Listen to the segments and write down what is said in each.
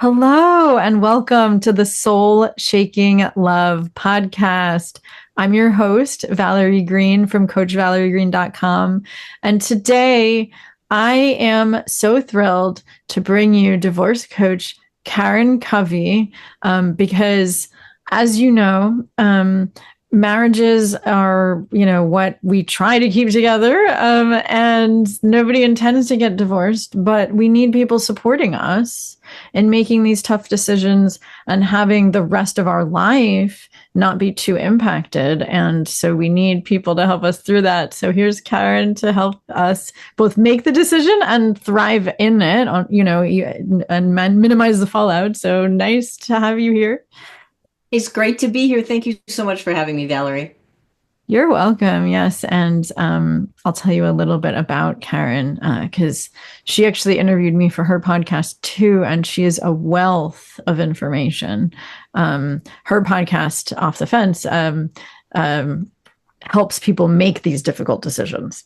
Hello, and welcome to the Soul Shaking Love podcast. I'm your host, Valerie Green from CoachValerieGreen.com. And today I am so thrilled to bring you divorce coach 𝐊𝐚𝐫𝐶𝐲, because as you know, marriages are, what we try to keep together, and nobody intends to get divorced, but we need people supporting us in making these tough decisions and having the rest of our life not be too impacted. And so we need people to help us through that. So here's Karen to help us both make the decision and thrive in it, and minimize the fallout. So nice to have you here. It's great to be here. Thank you so much for having me, Valerie. You're welcome. Yes. And I'll tell you a little bit about Karen, because she actually interviewed me for her podcast too. And she is a wealth of information. Her podcast, Off the Fence, helps people make these difficult decisions.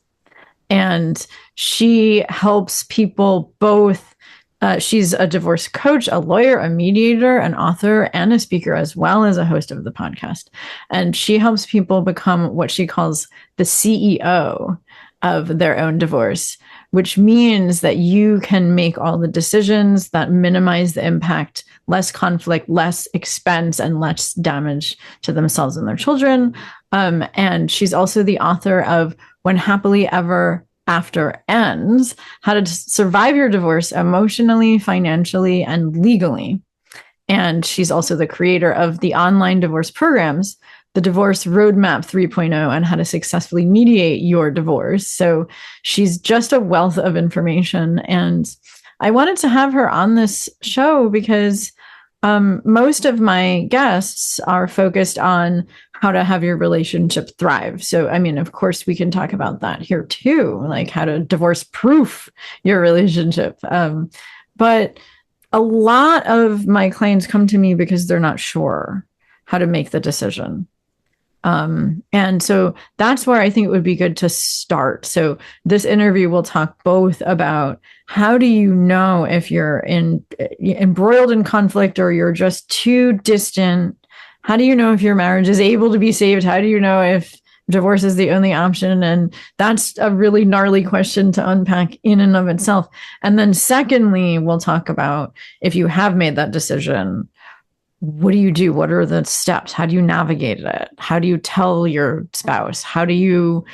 And she helps people both. She's a divorce coach, a lawyer, a mediator, an author, and a speaker, as well as a host of the podcast. And she helps people become what she calls the CEO of their own divorce, which means that you can make all the decisions that minimize the impact, less conflict, less expense, and less damage to themselves and their children. And she's also the author of When Happily Ever After Ends, How to Survive Your Divorce Emotionally, Financially, and Legally. And she's also the creator of the online divorce programs, the Divorce Roadmap 3.0, and How to Successfully Mediate Your Divorce. So she's just a wealth of information. And I wanted to have her on this show because most of my guests are focused on how to have your relationship thrive. So, I mean, of course, we can talk about that here too, like how to divorce proof your relationship. But a lot of my clients come to me because they're not sure how to make the decision. And so that's where I think it would be good to start. So this interview will talk both about how do you know if you're embroiled in conflict or you're just too distant. How do you know if your marriage is able to be saved? How do you know if divorce is the only option? And that's a really gnarly question to unpack in and of itself. And then secondly, we'll talk about if you have made that decision, what do you do? What are the steps? How do you navigate it? How do you tell your spouse? How do you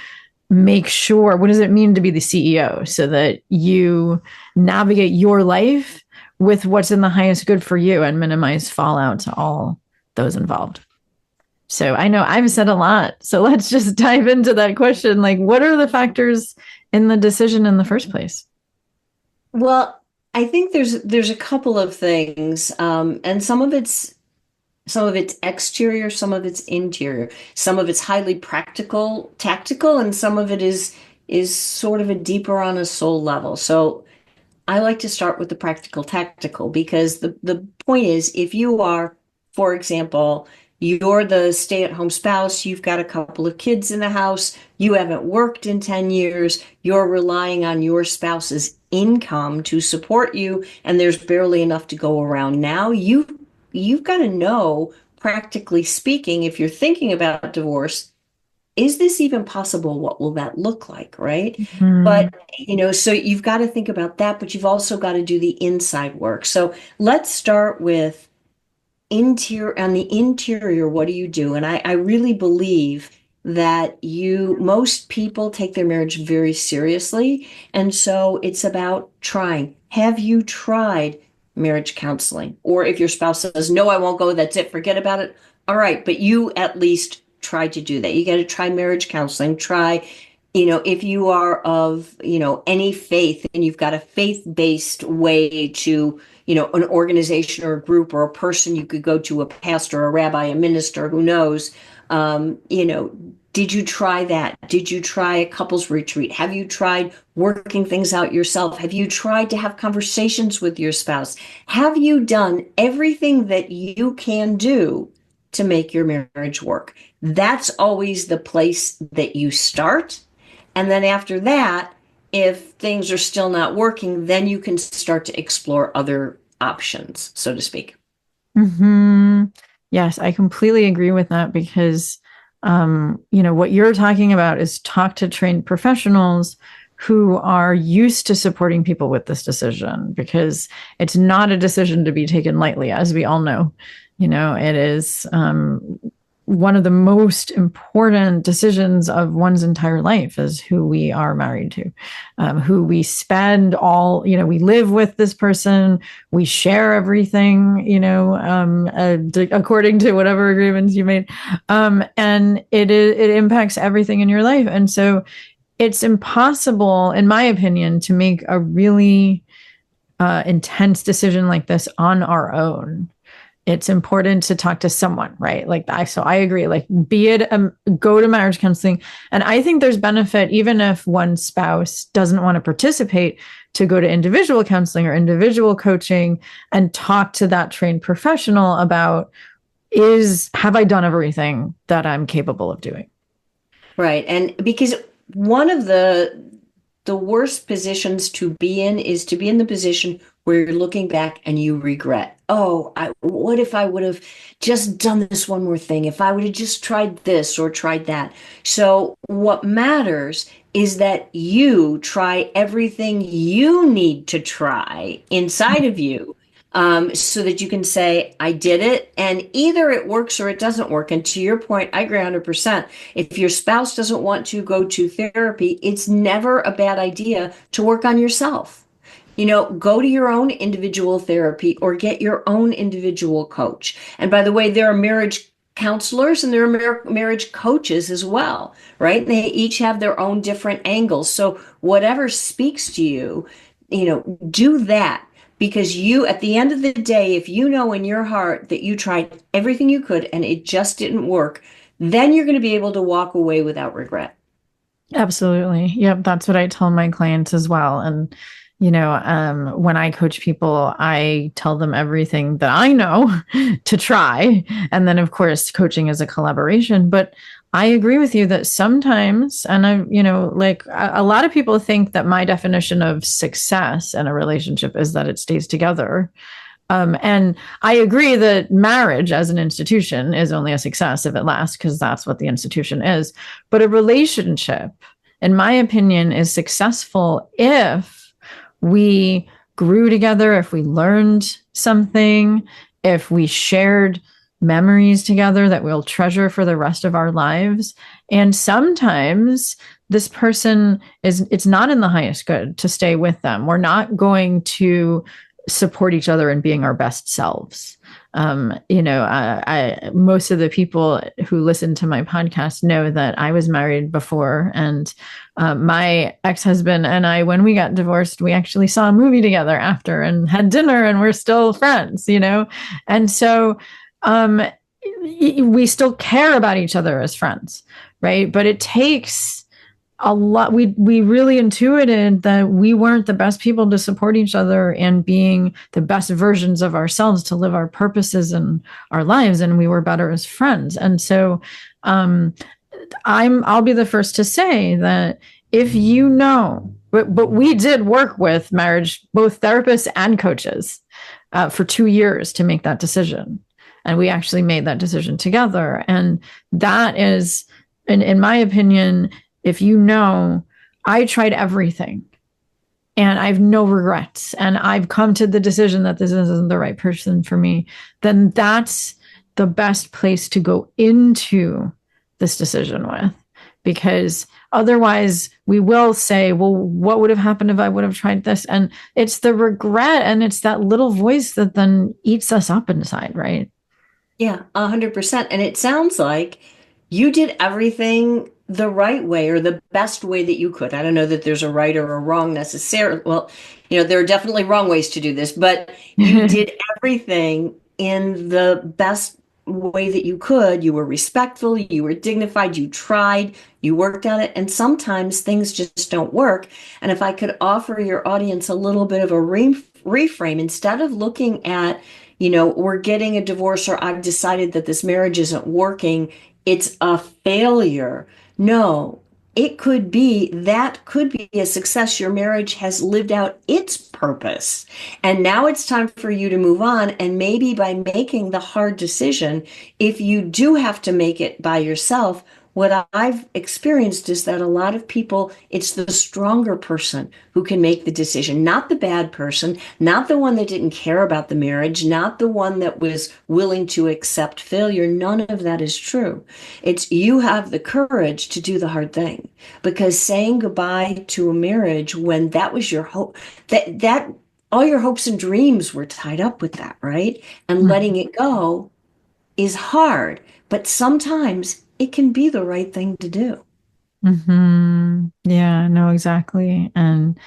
make sure, what does it mean to be the CEO so that you navigate your life with what's in the highest good for you and minimize fallout to all those involved? So I know I've said a lot. So let's just dive into that question. Like, what are the factors in the decision in the first place? Well, I think there's a couple of things, and some of it's exterior, some of it's interior, some of it's highly practical, tactical, and some of it is sort of a deeper on a soul level. So I like to start with the practical, tactical, because the point is, if you are, for example, you're the stay-at-home spouse, you've got a couple of kids in the house, you haven't worked in 10 years, you're relying on your spouse's income to support you, and there's barely enough to go around. Now you've got to know, practically speaking, if you're thinking about divorce, is this even possible? What will that look like, right? But, so you've got to think about that, but you've also got to do the inside work. So let's start with on the interior. What do you do? And I really believe that most people take their marriage very seriously. And so it's about trying. Have you tried marriage counseling? Or if your spouse says, no, I won't go, that's it, forget about it. All right, but you at least try to do that. You got to try marriage counseling. Try, if you are of, any faith and you've got a faith-based way to, an organization or a group or a person, you could go to a pastor, a rabbi, a minister, who knows, did you try that? Did you try a couples retreat? Have you tried working things out yourself? Have you tried to have conversations with your spouse? Have you done everything that you can do to make your marriage work? That's always the place that you start. And then after that, if things are still not working, then you can start to explore other options, so to speak. Hmm. Yes, I completely agree with that because, what you're talking about is talk to trained professionals who are used to supporting people with this decision because it's not a decision to be taken lightly, as we all know. It is one of the most important decisions of one's entire life is who we are married to, who we spend we live with this person, we share everything, according to whatever agreements you made. And it impacts everything in your life. And so it's impossible, in my opinion, to make a really intense decision like this on our own. It's important to talk to someone, right? So I agree, be it, go to marriage counseling. And I think there's benefit, even if one spouse doesn't want to participate, to go to individual counseling or individual coaching and talk to that trained professional about, have I done everything that I'm capable of doing? Right. And because one of the worst positions to be in is to be in the position where you're looking back and you regret. Oh, what if I would have just done this one more thing? If I would have just tried this or tried that. So what matters is that you try everything you need to try inside of you, so that you can say, I did it, and either it works or it doesn't work. And to your point, I agree 100%. If your spouse doesn't want to go to therapy, it's never a bad idea to work on yourself. Go to your own individual therapy or get your own individual coach. And by the way, there are marriage counselors and there are marriage coaches as well, right? They each have their own different angles. So whatever speaks to you, do that. Because at the end of the day, if you know in your heart that you tried everything you could and it just didn't work, then you're going to be able to walk away without regret. Absolutely. Yep. That's what I tell my clients as well. And, when I coach people, I tell them everything that I know to try. And then, of course, coaching is a collaboration. But I agree with you that sometimes, and a lot of people think that my definition of success in a relationship is that it stays together. And I agree that marriage as an institution is only a success if it lasts, because that's what the institution is. But a relationship, in my opinion, is successful if we grew together, if we learned something, if we shared memories together that we'll treasure for the rest of our lives. And sometimes this person it's not in the highest good to stay with them. We're not going to support each other in being our best selves. Most of the people who listen to my podcast know that I was married before, and my ex-husband and I, when we got divorced, we actually saw a movie together after and had dinner, and we're still friends, and so we still care about each other as friends, right? But it takes a lot. We really intuited that we weren't the best people to support each other and being the best versions of ourselves to live our purposes in our lives, and we were better as friends. And so I'll be the first to say that if but we did work with marriage, both therapists and coaches, for 2 years to make that decision. And we actually made that decision together. And that is, in my opinion, if I tried everything and I have no regrets and I've come to the decision that this isn't the right person for me, then that's the best place to go into this decision with. Because otherwise we will say, well, what would have happened if I would have tried this? And it's the regret, and it's that little voice that then eats us up inside, right? Yeah, 100%. And it sounds like you did everything the right way or the best way that you could. I don't know that there's a right or a wrong necessarily. Well, there are definitely wrong ways to do this, but you did everything in the best way that you could. You were respectful, you were dignified, you tried, you worked at it, and sometimes things just don't work. And if I could offer your audience a little bit of a reframe, instead of looking at, we're getting a divorce or I've decided that this marriage isn't working, it's a failure. No, it could be a success. Your marriage has lived out its purpose. And now it's time for you to move on. And maybe by making the hard decision, if you do have to make it by yourself, what I've experienced is that a lot of people, it's the stronger person who can make the decision, not the bad person, not the one that didn't care about the marriage, not the one that was willing to accept failure. None of that is true. It's you have the courage to do the hard thing, because saying goodbye to a marriage when that was your hope, that all your hopes and dreams were tied up with that, right? And letting it go is hard, but sometimes it can be the right thing to do. Yeah, no, exactly. And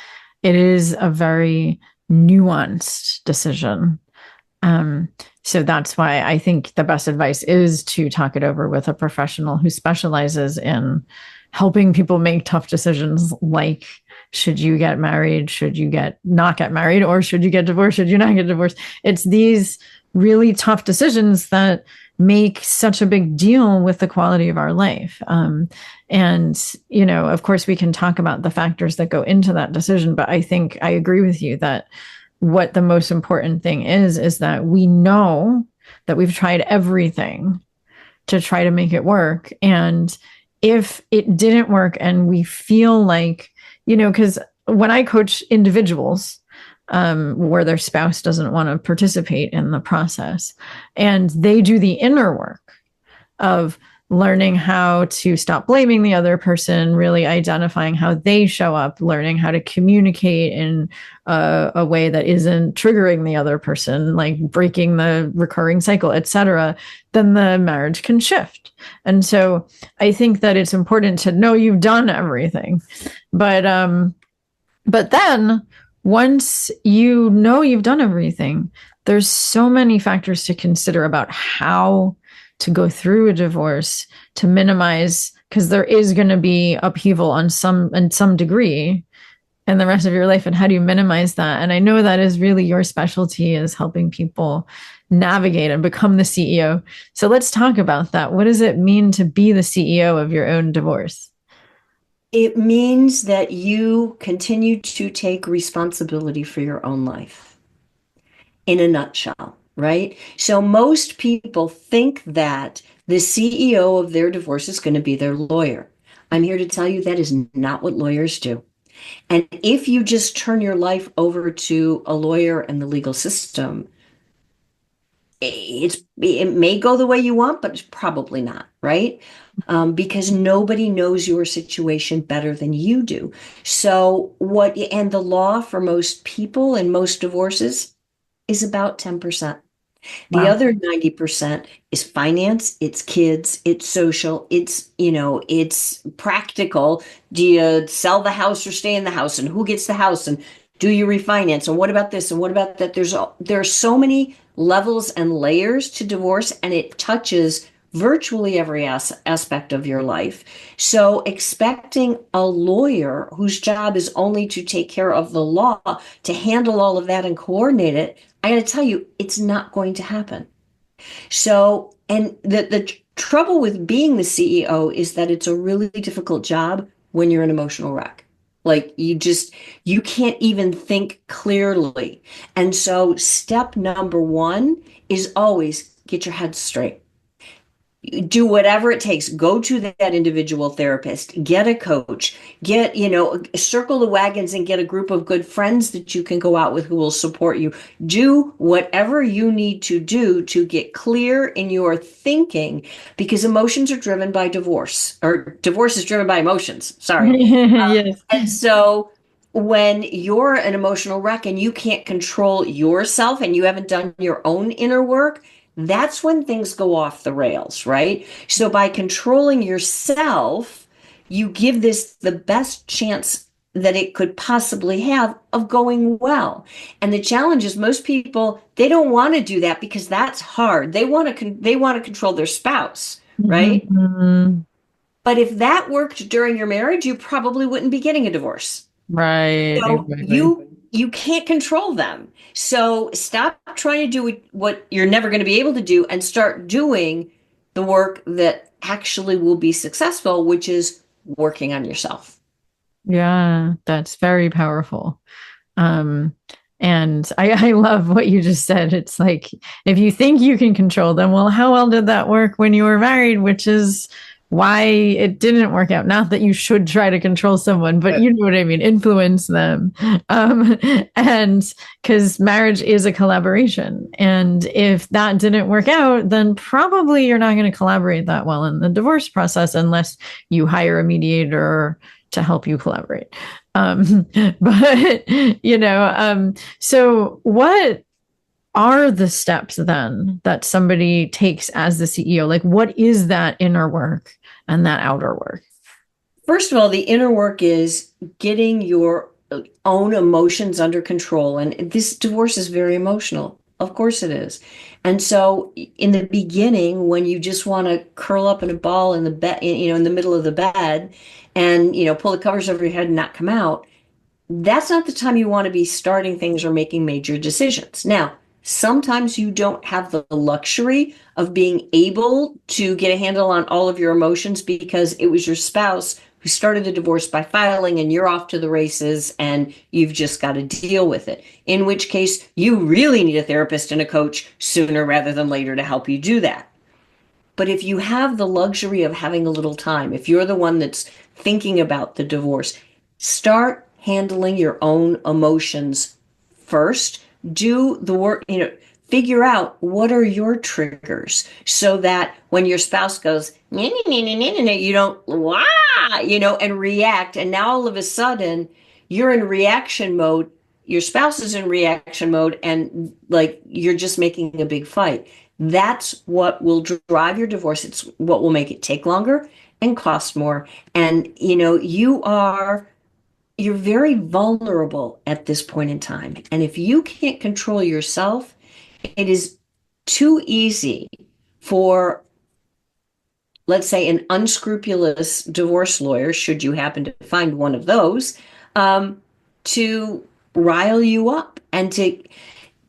it is a very nuanced decision. So that's why I think the best advice is to talk it over with a professional who specializes in helping people make tough decisions, like should you get married, should you not get married, or should you get divorced, should you not get divorced? It's these really tough decisions that make such a big deal with the quality of our life. And, of course, we can talk about the factors that go into that decision, but I think I agree with you that what the most important thing is that we know that we've tried everything to try to make it work. And if it didn't work and we feel like, because when I coach individuals, where their spouse doesn't want to participate in the process, and they do the inner work of learning how to stop blaming the other person, really identifying how they show up, learning how to communicate in a way that isn't triggering the other person, like breaking the recurring cycle, etc., then the marriage can shift. And so I think that it's important to know you've done everything. But then once you know you've done everything, there's so many factors to consider about how to go through a divorce to minimize, because there is going to be upheaval in some degree in the rest of your life. And how do you minimize that? And I know that is really your specialty, is helping people navigate and become the CEO. So let's talk about that. What does it mean to be the CEO of your own divorce? It means that you continue to take responsibility for your own life, in a nutshell, right? So most people think that the CEO of their divorce is going to be their lawyer. I'm here to tell you that is not what lawyers do. And if you just turn your life over to a lawyer and the legal system, it may go the way you want, but it's probably not, right? Because nobody knows your situation better than you do. So and the law for most people in most divorces is about 10%. The Wow. other 90% is finance, it's kids, it's social, it's practical. Do you sell the house or stay in the house? And who gets the house? And do you refinance? And what about this? And what about that? There are so many levels and layers to divorce, and it touches virtually every aspect of your life. So expecting a lawyer whose job is only to take care of the law, to handle all of that and coordinate it, I got to tell you, it's not going to happen. So, and the trouble with being the CEO is that it's a really difficult job when you're an emotional wreck. Like you can't even think clearly. And so step number one is always get your head straight. Do whatever it takes. Go to that individual therapist, get a coach, circle the wagons and get a group of good friends that you can go out with who will support you. Do whatever you need to do to get clear in your thinking, because emotions are driven by divorce, or divorce is driven by emotions. Sorry. Yes. And so when you're an emotional wreck and you can't control yourself and you haven't done your own inner work, that's when things go off the rails, right? So by controlling yourself, you give this the best chance that it could possibly have of going well. And the challenge is most people, they don't want to do that because that's hard. They want to control their spouse, right? Mm-hmm. But if that worked during your marriage, you probably wouldn't be getting a divorce. Right. So Exactly. you can't control them. So stop trying to do what you're never going to be able to do and start doing the work that actually will be successful, which is working on yourself. Yeah, that's very powerful. Um, and I love what you just said. It's like, if you think you can control them, well, how well did that work when you were married? Which is why it didn't work out. Not that you should try to control someone, but you know what I mean, influence them. And because marriage is a collaboration. And if that didn't work out, then probably you're not going to collaborate that well in the divorce process unless you hire a mediator to help you collaborate. But so what are the steps then that somebody takes as the CEO? Like, what is that inner work and that outer work? First of all, the inner work is getting your own emotions under control. And this divorce is very emotional. Of course it is. And so in the beginning, when you just want to curl up in a ball in the bed, in the middle of the bed and, pull the covers over your head and not come out, that's not the time you want to be starting things or making major decisions. Now, sometimes you don't have the luxury of being able to get a handle on all of your emotions because it was your spouse who started the divorce by filing and you're off to the races and you've just got to deal with it. In which case, you really need a therapist and a coach sooner rather than later to help you do that. But if you have the luxury of having a little time, if you're the one that's thinking about the divorce, start handling your own emotions first. Do the work, figure out what are your triggers so that when your spouse goes, you don't, wah, and react. And now all of a sudden you're in reaction mode. Your spouse is in reaction mode and like you're just making a big fight. That's what will drive your divorce. It's what will make it take longer and cost more. And, you're very vulnerable at this point in time. And if you can't control yourself, it is too easy for, let's say, an unscrupulous divorce lawyer, should you happen to find one of those, to rile you up. And to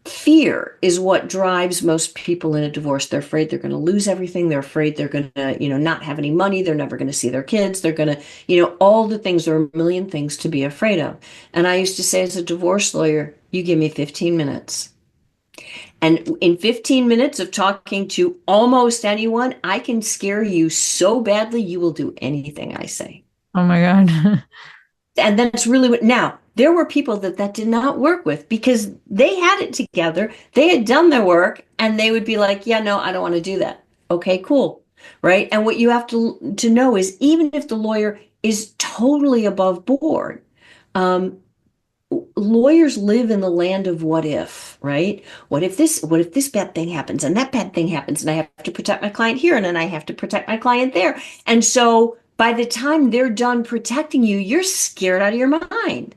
fear is what drives most people in a divorce. They're afraid they're going to lose everything. They're afraid they're going to, not have any money. They're never going to see their kids. They're going to, all the things. There are a million things to be afraid of. And I used to say as a divorce lawyer, you give me 15 minutes. And in 15 minutes of talking to almost anyone, I can scare you so badly, you will do anything I say. Oh my God. And that's really what, now, there were people that did not work with because they had it together. They had done their work and they would be like, yeah, no, I don't want to do that. Okay, cool. Right. And what you have to know is even if the lawyer is totally above board, lawyers live in the land of what if, right? What if this bad thing happens and that bad thing happens and I have to protect my client here and then I have to protect my client there. And so by the time they're done protecting you, you're scared out of your mind.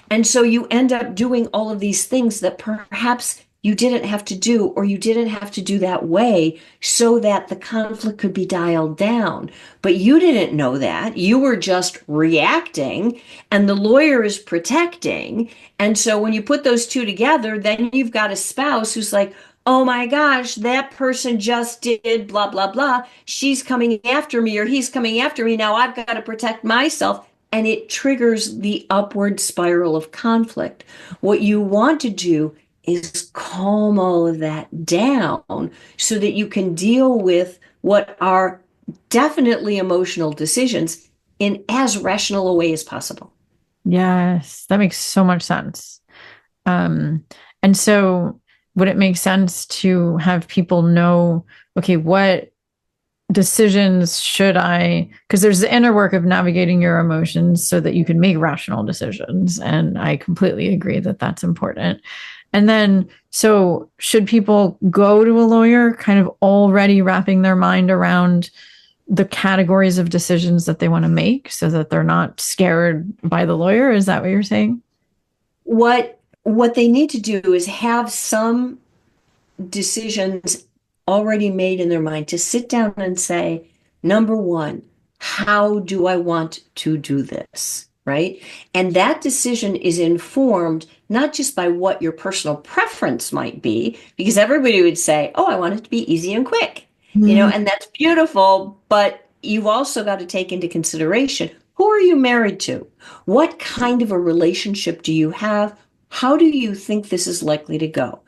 And so you end up doing all of these things that perhaps you didn't have to do, or you didn't have to do that way so that the conflict could be dialed down. But you didn't know that. You were just reacting, and the lawyer is protecting. And so when you put those two together, then you've got a spouse who's like, oh my gosh, that person just did blah, blah, blah. She's coming after me or he's coming after me. Now I've got to protect myself. And it triggers the upward spiral of conflict. What you want to do is calm all of that down so that you can deal with what are definitely emotional decisions in as rational a way as possible. Yes, that makes so much sense. And so would it make sense to have people know, okay, what decisions should I, because there's the inner work of navigating your emotions so that you can make rational decisions. And I completely agree that that's important. And then, so should people go to a lawyer kind of already wrapping their mind around the categories of decisions that they want to make so that they're not scared by the lawyer? Is that what you're saying? What they need to do is have some decisions already made in their mind, to sit down and say, number one, how do I want to do this? Right? And that decision is informed not just by what your personal preference might be, because everybody would say, oh, I want it to be easy and quick, and that's beautiful. But you've also got to take into consideration, who are you married to? What kind of a relationship do you have? How do you think this is likely to go?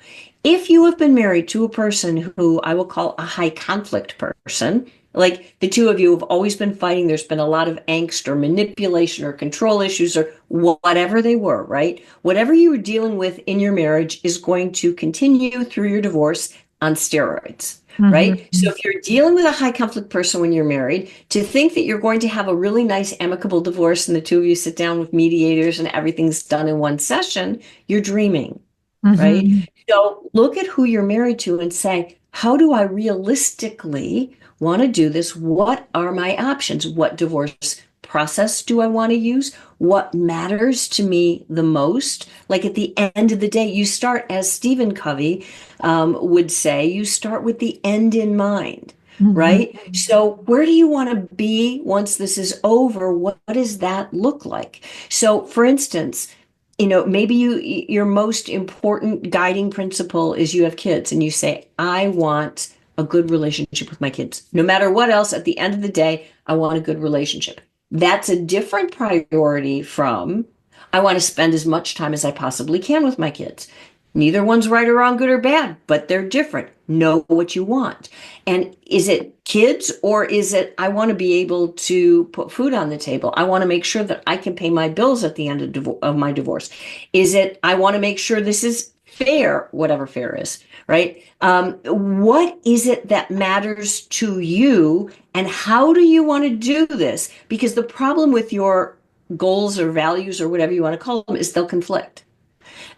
If you have been married to a person who I will call a high conflict person, like the two of you have always been fighting, there's been a lot of angst or manipulation or control issues or whatever they were, right? Whatever you were dealing with in your marriage is going to continue through your divorce on steroids. Right? So if you're dealing with a high conflict person when you're married, to think that you're going to have a really nice amicable divorce and the two of you sit down with mediators and everything's done in one session, you're dreaming, right? So look at who you're married to and say, how do I realistically want to do this? What are my options? What divorce process do I want to use? What matters to me the most? Like at the end of the day, you start, as Stephen Covey would say, you start with the end in mind, right? So where do you want to be once this is over? What does that look like? So for instance, maybe your most important guiding principle is you have kids and you say, I want a good relationship with my kids. No matter what else, at the end of the day, I want a good relationship. That's a different priority from, I want to spend as much time as I possibly can with my kids. Neither one's right or wrong, good or bad, but they're different. Know what you want. And is it kids, or is it, I want to be able to put food on the table? I want to make sure that I can pay my bills at the end of my divorce. Is it, I want to make sure this is fair, whatever fair is, right? What is it that matters to you, and how do you want to do this? Because the problem with your goals or values or whatever you want to call them is they'll conflict.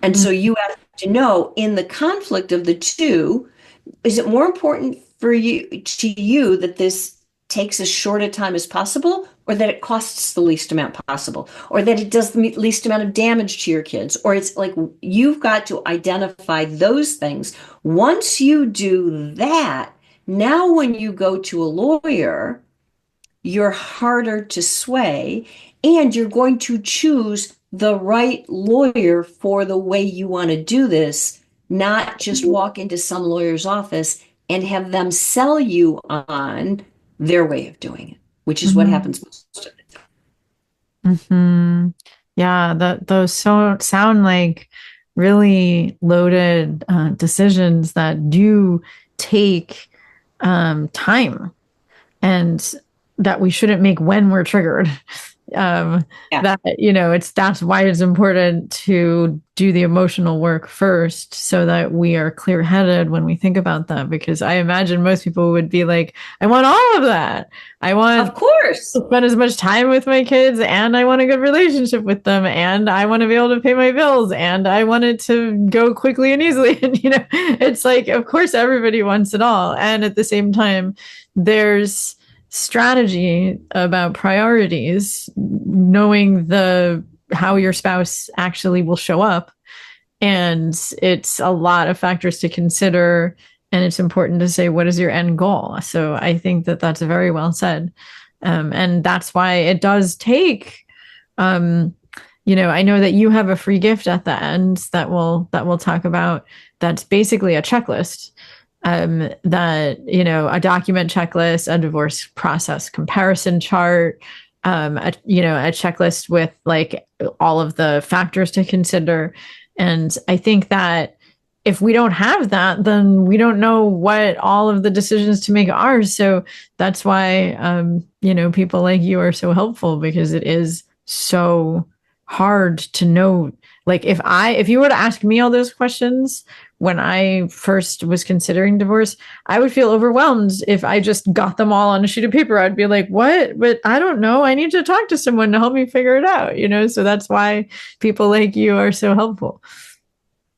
And so you have to know, in the conflict of the two, is it more important for you that this takes as short a time as possible, or that it costs the least amount possible, or that it does the least amount of damage to your kids? Or it's like, you've got to identify those things. Once you do that, now when you go to a lawyer, you're harder to sway, and you're going to choose the right lawyer for the way you want to do this, not just walk into some lawyer's office and have them sell you on their way of doing it, which is what happens most of the time. Yeah, those sound like really loaded decisions that do take time, and that we shouldn't make when we're triggered. That's why it's important to do the emotional work first, so that we are clear-headed when we think about that. Because I imagine most people would be like, I want all of that. I want, of course, to spend as much time with my kids, and I want a good relationship with them, and I want to be able to pay my bills, and I want it to go quickly and easily. And it's like, of course, everybody wants it all. And at the same time, there's strategy about priorities, knowing how your spouse actually will show up. And it's a lot of factors to consider. And it's important to say, what is your end goal? So I think that that's very well said. And that's why it does take, I know that you have a free gift at the end that we'll talk about. That's basically a checklist. A document checklist, a divorce process comparison chart, a checklist with like all of the factors to consider. And I think that if we don't have that, then we don't know what all of the decisions to make are. So that's why, people like you are so helpful, because it is so hard to know. Like if you were to ask me all those questions when I first was considering divorce, I would feel overwhelmed if I just got them all on a sheet of paper. I'd be like, what? But I don't know. I need to talk to someone to help me figure it out, So that's why people like you are so helpful.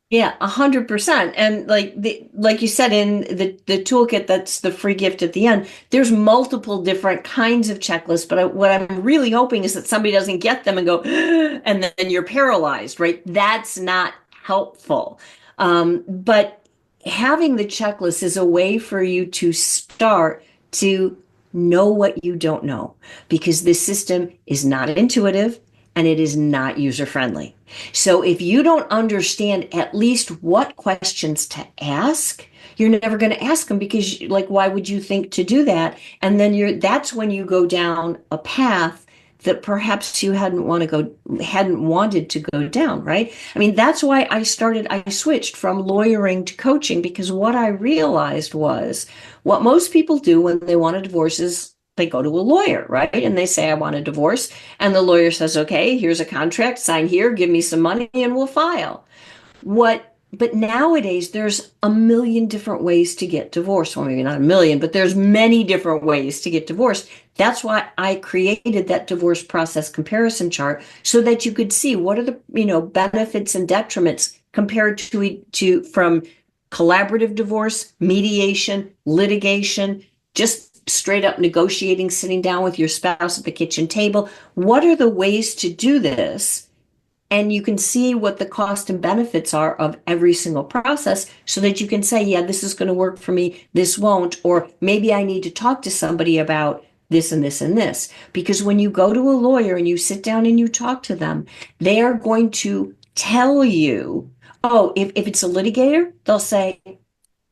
Yeah, 100%. And like you said, in the toolkit, that's the free gift at the end, there's multiple different kinds of checklists. But what I'm really hoping is that somebody doesn't get them and go, and then you're paralyzed, right? That's not helpful. But having the checklist is a way for you to start to know what you don't know, because this system is not intuitive. and it is not user-friendly. So if you don't understand at least what questions to ask, you're never going to ask them because, like, why would you think to do that? And then that's when you go down a path that perhaps you hadn't wanted to go down, right? I mean, that's why I switched from lawyering to coaching, because what I realized was what most people do when they want a divorce is they go to a lawyer, right? And they say, I want a divorce. And the lawyer says, okay, here's a contract, sign here, give me some money, and we'll file. But nowadays there's a million different ways to get divorced. Well, maybe not a million, but there's many different ways to get divorced. That's why I created that divorce process comparison chart, so that you could see what are the, benefits and detriments compared to from collaborative divorce, mediation, litigation, just straight up negotiating, sitting down with your spouse at the kitchen table. What are the ways to do this? And you can see what the cost and benefits are of every single process, so that you can say, yeah, this is going to work for me, this won't, or maybe I need to talk to somebody about this and this and this. Because when you go to a lawyer and you sit down and you talk to them, they are going to tell you, oh, if it's a litigator, they'll say,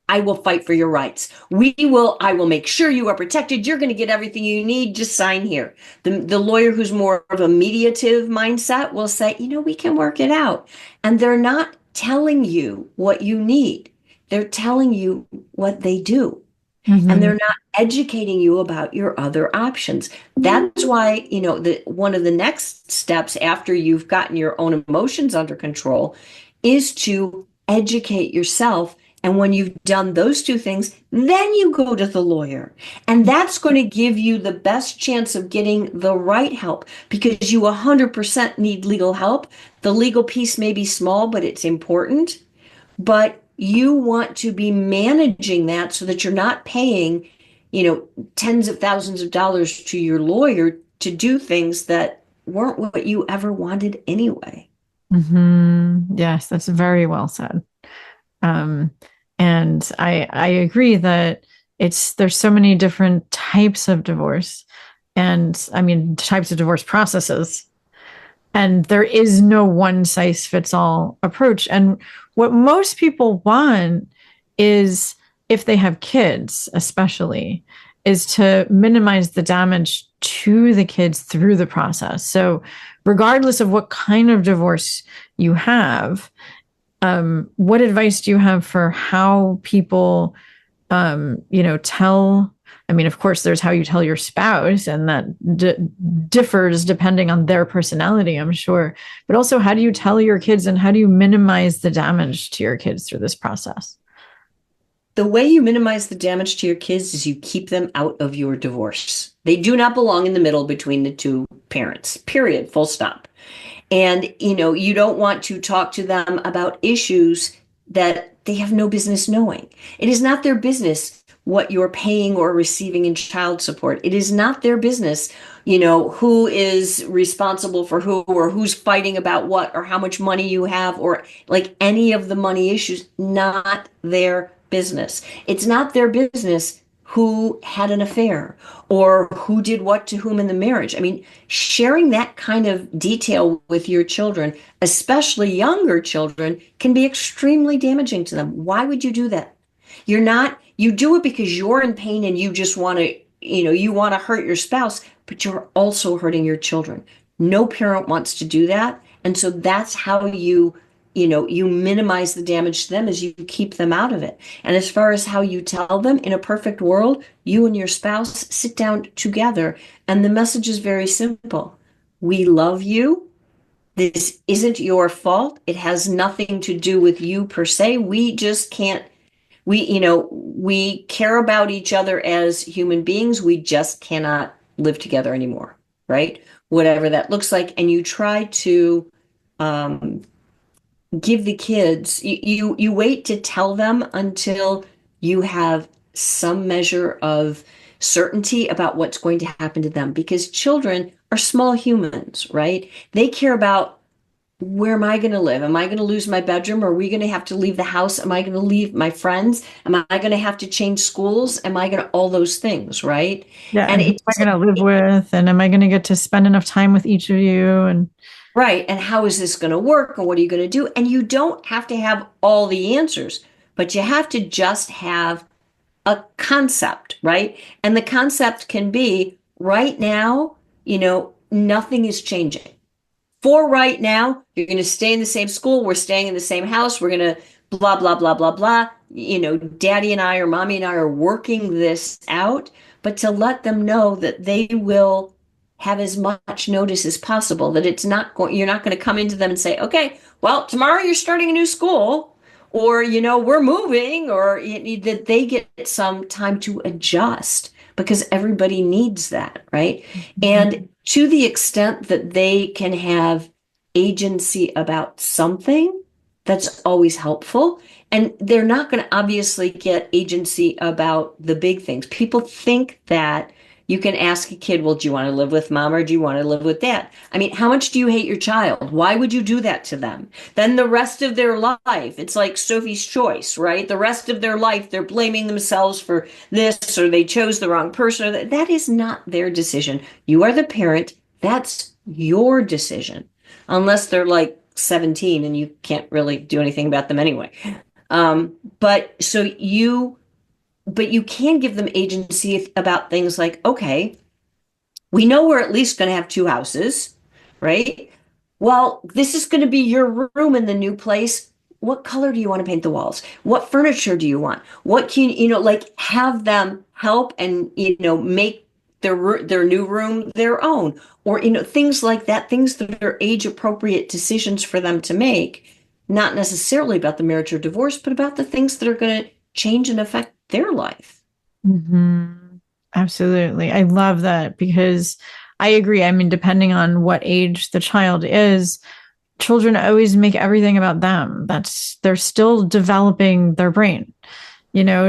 I will fight for your rights. I will make sure you are protected. You're going to get everything you need. Just sign here. The lawyer who's more of a mediative mindset will say, we can work it out. And they're not telling you what you need. They're telling you what they do. Mm-hmm. And they're not educating you about your other options. That's why, one of the next steps after you've gotten your own emotions under control is to educate yourself. And when you've done those two things, then you go to the lawyer. And that's going to give you the best chance of getting the right help, because you 100% need legal help. The legal piece may be small, but it's important. But you want to be managing that so that you're not paying, tens of thousands of dollars to your lawyer to do things that weren't what you ever wanted anyway. Mm-hmm. Yes, that's very well said. And I agree that there's so many different types of divorce, and types of divorce processes, and there is no one size fits all approach. And what most people want is, if they have kids, especially, is to minimize the damage to the kids through the process. So regardless of what kind of divorce you have, what advice do you have for how people, tell? Of course, there's how you tell your spouse, and that differs depending on their personality, I'm sure. But also, how do you tell your kids, and how do you minimize the damage to your kids through this process? The way you minimize the damage to your kids is you keep them out of your divorce. They do not belong in the middle between the two parents, period, full stop. And, you don't want to talk to them about issues that they have no business knowing. It is not their business what you're paying or receiving in child support. It is not their business, who is responsible for who, or who's fighting about what, or how much money you have, or like any of the money issues. Not their business. It's not their business who had an affair or who did what to whom in the marriage. Sharing that kind of detail with your children, especially younger children, can be extremely damaging to them. Why would you do that? You do it because you're in pain and you just want to, you want to hurt your spouse, but you're also hurting your children. No parent wants to do that. And so that's how you minimize the damage to them, is you keep them out of it. And as far as how you tell them, in a perfect world, you and your spouse sit down together, and the message is very simple. We love you. This isn't your fault. It has nothing to do with you per se. We just can't, we care about each other as human beings. We just cannot live together anymore, right? Whatever that looks like. And you try to, give the kids, you wait to tell them until you have some measure of certainty about what's going to happen to them, because children are small humans, right? They care about where am I going to live? Am I going to lose my bedroom? Are we going to have to leave the house? Am I going to leave my friends? Am I going to have to change schools? Am I going to, all those things, right? Yeah. And And who am I going to live with? And am I going to get to spend enough time with each of you? And right. And how is this going to work? And what are you going to do? And you don't have to have all the answers, but you have to just have a concept, right? And the concept can be right now, nothing is changing. For right now, you're going to stay in the same school. We're staying in the same house. We're going to blah, blah, blah, blah, blah. Daddy and I or mommy and I are working this out, but to let them know that they will have as much notice as possible, that you're not going to come into them and say, okay, well, tomorrow you're starting a new school, or, we're moving, or that they get some time to adjust because everybody needs that, right? And to the extent that they can have agency about something, that's always helpful. And they're not going to obviously get agency about the big things. People think that you can ask a kid, well, do you want to live with mom or do you want to live with dad? I mean, how much do you hate your child? Why would you do that to them? Then the rest of their life, it's like Sophie's Choice, right? The rest of their life, they're blaming themselves for this, or they chose the wrong person. Or that is not their decision. You are the parent. That's your decision, unless they're like 17 and you can't really do anything about them anyway. But you can give them agency about things like, okay, we know we're at least going to have two houses, right? Well, this is going to be your room in the new place. What color do you want to paint the walls? What furniture do you want? What can like have them help and make their new room their own, or things like that, things that are age appropriate decisions for them to make, not necessarily about the marriage or divorce, but about the things that are going to change and affect their life. Absolutely. I love that because I agree. I mean, depending on what age the child is, children always make everything about them. They're still developing their brain,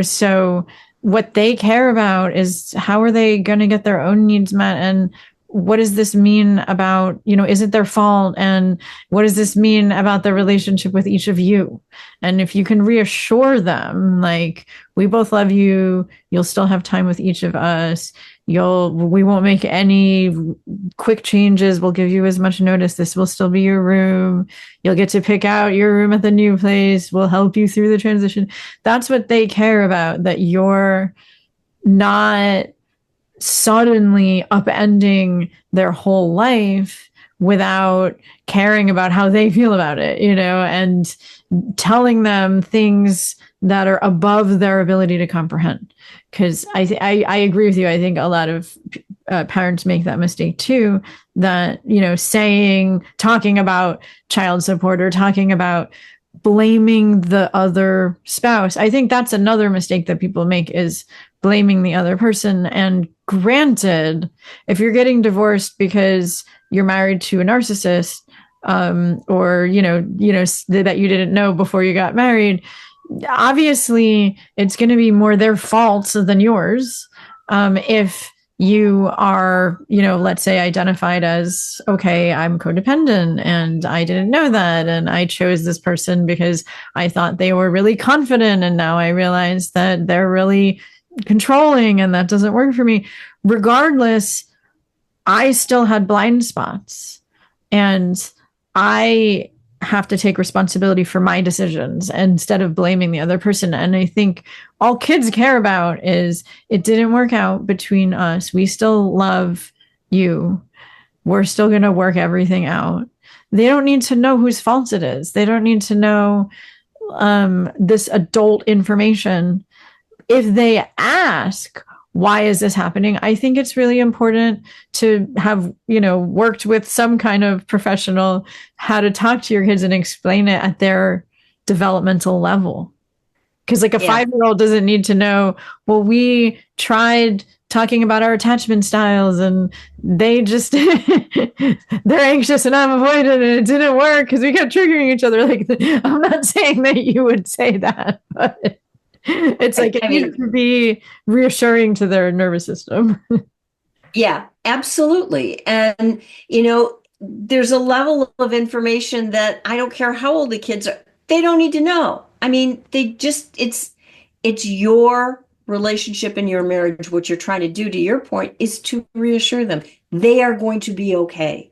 so what they care about is how are they going to get their own needs met, and what does this mean about, is it their fault? And what does this mean about the relationship with each of you? And if you can reassure them, like, we both love you, you'll still have time with each of us. We won't make any quick changes. We'll give you as much notice. This will still be your room. You'll get to pick out your room at the new place. We'll help you through the transition. That's what they care about, that you're not suddenly upending their whole life without caring about how they feel about it, and telling them things that are above their ability to comprehend. Because I agree with you. I think a lot of parents make that mistake too, that, talking about child support or talking about blaming the other spouse. I think that's another mistake that people make, is blaming the other person. And granted, if you're getting divorced because you're married to a narcissist, or that you didn't know before you got married, obviously it's going to be more their fault than yours. If you are, let's say, identified as, okay, I'm codependent and I didn't know that, and I chose this person because I thought they were really confident, and now I realize that they're really controlling and that doesn't work for me. Regardless, I still had blind spots, and I have to take responsibility for my decisions instead of blaming the other person. And I think all kids care about is, it didn't work out between us. We still love you. We're still going to work everything out. They don't need to know whose fault it is. They don't need to know this adult information. If they ask, why is this happening? I think it's really important to have, worked with some kind of professional, how to talk to your kids and explain it at their developmental level. Because like a 5-year-old doesn't need to know, well, we tried talking about our attachment styles and they just, they're anxious and I'm avoidant and it didn't work because we kept triggering each other. Like, I'm not saying that you would say that, but it's like, it needs to be reassuring to their nervous system. Yeah, absolutely. And, there's a level of information that I don't care how old the kids are, they don't need to know. I mean, it's your relationship in your marriage. What you're trying to do, to your point, is to reassure them they are going to be okay,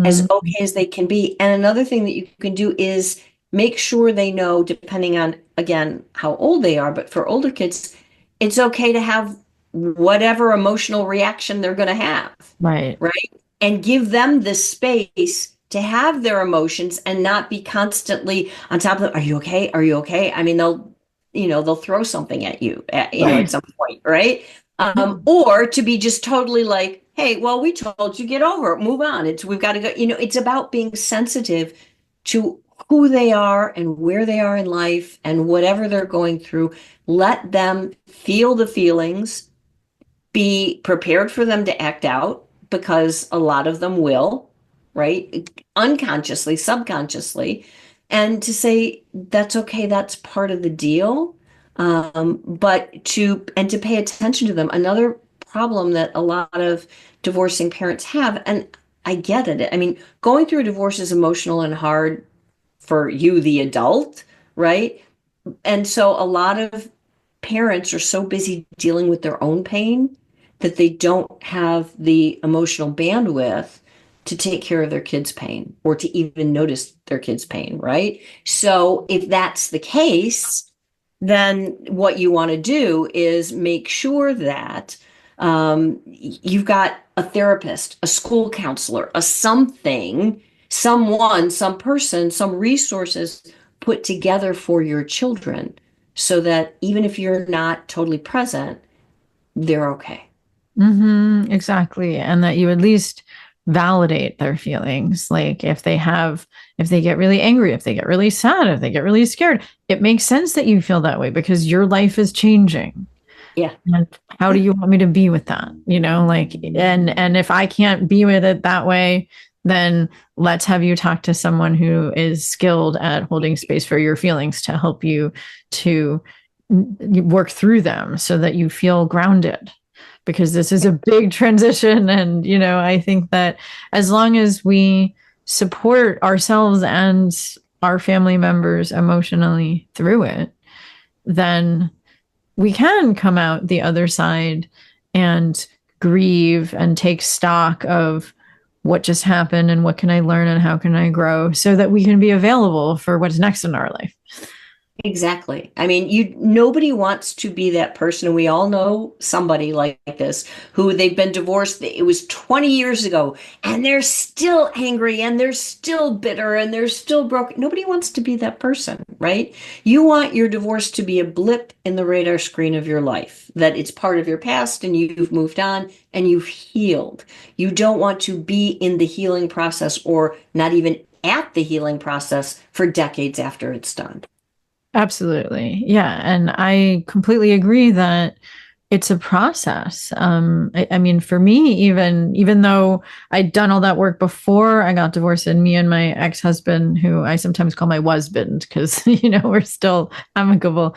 as Mm-hmm. okay as they can be. And another thing that you can do is make sure they know, depending on, again, how old they are, but for older kids, it's okay to have whatever emotional reaction they're going to have, Right. right? And give them the space to have their emotions and not be constantly on top of them. Are you okay? Are you okay? I mean, they'll throw something at you, at Right. some point, right? Yeah. Or to be just totally like, hey, well, we told you, get over it, move on. We've got to go. It's about being sensitive to who they are and where they are in life and whatever they're going through. Let them feel the feelings, be prepared for them to act out, because a lot of them will, right? Unconsciously, subconsciously. And to say, that's okay, that's part of the deal. But to pay attention to them. Another problem that a lot of divorcing parents have, and I get it. I mean, going through a divorce is emotional and hard for you, the adult, right? And so a lot of parents are so busy dealing with their own pain that they don't have the emotional bandwidth to take care of their kids' pain or to even notice their kids' pain, right? So if that's the case, then what you want to do is make sure that you've got a therapist, a school counselor, a something, someone, some person, some resources put together for your children so that even if you're not totally present, they're okay. Mm-hmm, exactly. And that you at least validate their feelings. Like if they get really angry, if they get really sad, if they get really scared, it makes sense that you feel that way because your life is changing. Yeah. And how do you want me to be with that? And if I can't be with it that way, then let's have you talk to someone who is skilled at holding space for your feelings to help you to work through them so that you feel grounded, because this is a big transition. And I think that as long as we support ourselves and our family members emotionally through it, then we can come out the other side and grieve and take stock of what just happened and what can I learn and how can I grow so that we can be available for what's next in our life. Exactly. I mean, nobody wants to be that person. And we all know somebody like this who they've been divorced. It was 20 years ago and they're still angry and they're still bitter and they're still broken. Nobody wants to be that person, right? You want your divorce to be a blip in the radar screen of your life, that it's part of your past and you've moved on and you've healed. You don't want to be in the healing process or not even at the healing process for decades after it's done. Absolutely. Yeah. And I completely agree that it's a process. I mean, for me, even though I'd done all that work before I got divorced, and me and my ex-husband, who I sometimes call my husband because we're still amicable,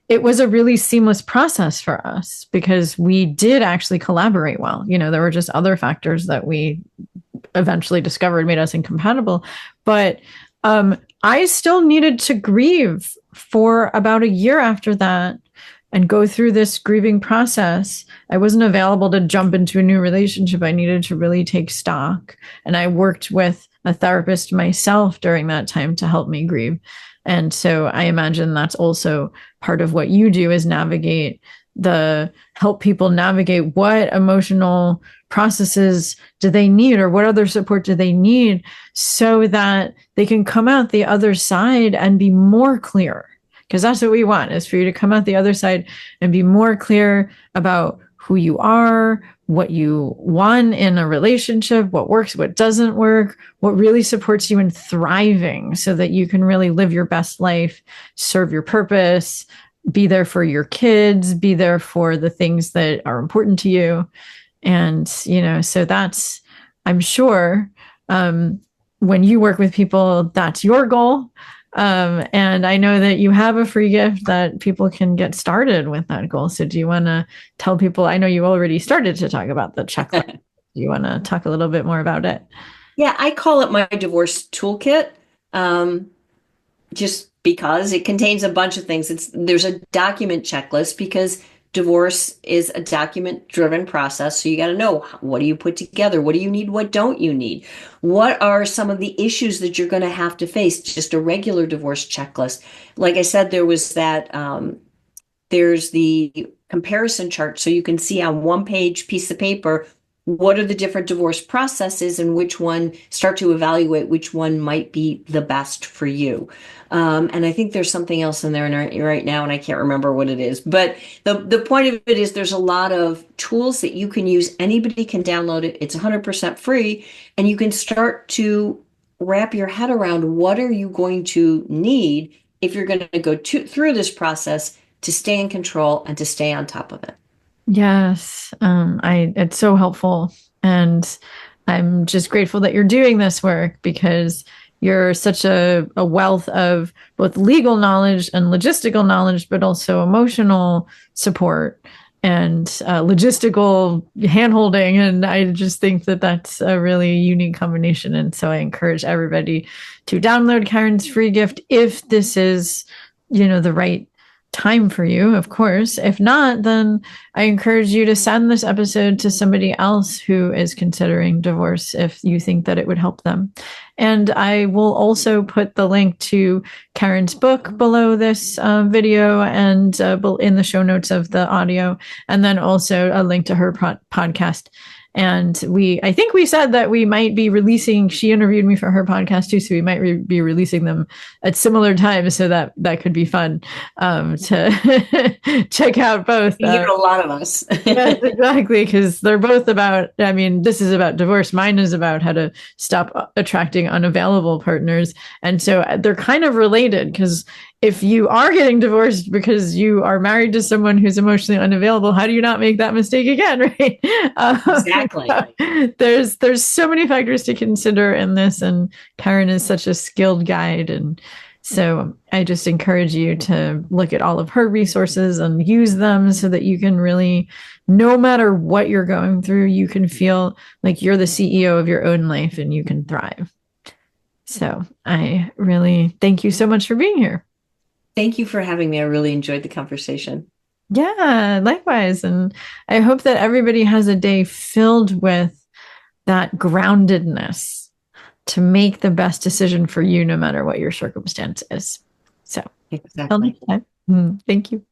it was a really seamless process for us because we did actually collaborate well. There were just other factors that we eventually discovered made us incompatible, but I still needed to grieve for about a year after that and go through this grieving process. I wasn't available to jump into a new relationship. I needed to really take stock. And I worked with a therapist myself during that time to help me grieve. And so I imagine that's also part of what you do is help people navigate what emotional processes do they need or what other support do they need so that they can come out the other side and be more clear. Because that's what we want, is for you to come out the other side and be more clear about who you are, what you want in a relationship, what works, what doesn't work, what really supports you in thriving so that you can really live your best life, serve your purpose, be there for your kids, be there for the things that are important to you. And, so that's, I'm sure, when you work with people, that's your goal. And I know that you have a free gift that people can get started with that goal. So do you want to tell people, I know you already started to talk about the checklist. Do you want to talk a little bit more about it? Yeah, I call it my divorce toolkit. Um, just because it contains a bunch of things. There's a document checklist because divorce is a document driven process. So you got to know, what do you put together? What do you need? What don't you need? What are some of the issues that you're going to have to face? Just a regular divorce checklist. Like I said, there's the comparison chart, so you can see on one page piece of paper what are the different divorce processes and which one, start to evaluate which one might be the best for you. And I think there's something else in there right now, and I can't remember what it is. But the point of it is there's a lot of tools that you can use. Anybody can download it. It's 100% free, and you can start to wrap your head around what are you going to need if you're going to go through this process to stay in control and to stay on top of it. Yes, it's so helpful, and I'm just grateful that you're doing this work because you're such a wealth of both legal knowledge and logistical knowledge, but also emotional support and logistical handholding. And I just think that that's a really unique combination. And so I encourage everybody to download Karen's free gift if this is, the right time for you, of course. If not, then I encourage you to send this episode to somebody else who is considering divorce if you think that it would help them. And I will also put the link to Karen's book below this video and in the show notes of the audio, and then also a link to her podcast. And I think we said that we might be releasing, she interviewed me for her podcast too, so we might be releasing them at similar times, so that could be fun to check out both. You hear a lot of us. Yes, exactly, because they're both about, this is about divorce. Mine is about how to stop attracting unavailable partners. And so they're kind of related, because if you are getting divorced because you are married to someone who's emotionally unavailable, how do you not make that mistake again, right? Exactly. There's so many factors to consider in this, and Karen is such a skilled guide. And so I just encourage you to look at all of her resources and use them so that you can really, no matter what you're going through, you can feel like you're the CEO of your own life and you can thrive. So I really thank you so much for being here. Thank you for having me. I really enjoyed the conversation. Yeah, likewise. And I hope that everybody has a day filled with that groundedness to make the best decision for you, no matter what your circumstance is. So, Exactly. until next time. Thank you.